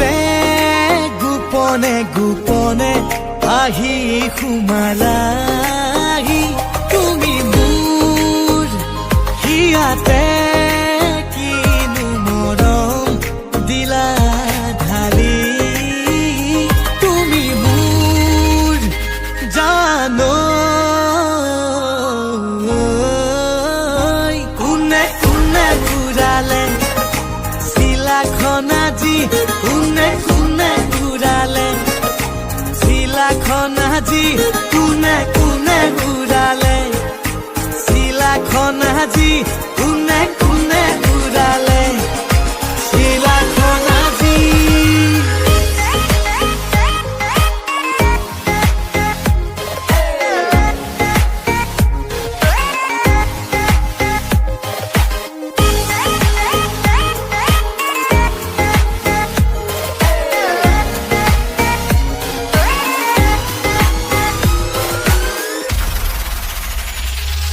হিয়াতে গোপনে গোপনে আহি সোমালাহি তুমি মোৰ হিয়াতে কিনো মৰম দিলা ঢালি তুমি মোৰ জানো কোনে কোনে ঘূৰালে চিলাখন আজি কোনে কোনে ঘূৰালে চিলাখন আজি কোনে কোনে ঘূৰালে চিলাখন আজি কোনে কোনে ঘূৰালে চিলাখন আজি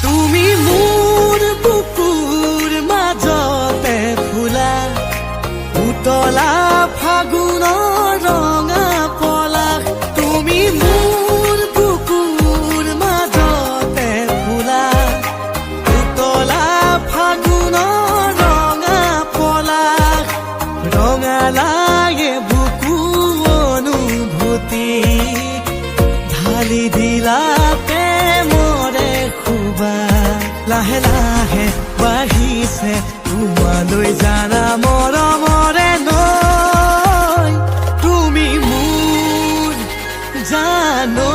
তুমি মোৰ বুকুৰ মাজতে ফুলা উতলা ফাগুনৰ ৰঙা পলাশ তুমি মোৰ বুকুৰ মাজতে ফুলা উতলা ফাগুনৰ ৰঙা পলাশ ৰঙালাগে বুকু অনুভূতি ঢালি দিলা প্ৰেমৰে খুবা লাহে লাহে বাঢ়িছে তোমালৈ জানা মৰমৰে নৈ তুমি মোৰ জানো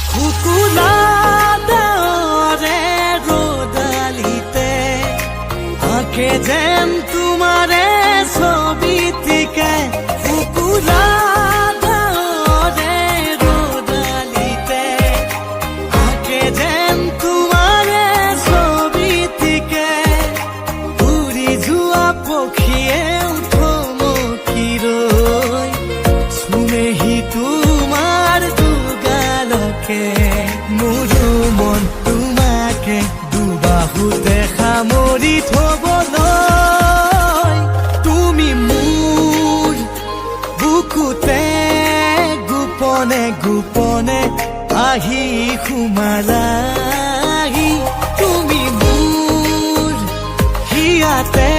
শুকুলা ডাৱৰে ৰ'দালিতে আঁকে যেন তোমাৰে ছবিটিকে শুকুলা ডাৱৰে ৰ'দালিতে আঁকে যেন তোমাৰে ছবিটিকে উৰি যোৱা পক্ষীয়ে থমকি ৰৈ চুমেহি তোমাৰ মোৰো মন তোমাকে দুবাহুতে সামৰি থবলৈ তুমি মোৰ বুকুতে গোপনে গোপনে আহি সোমালাহি তুমি মোৰ হিয়াতে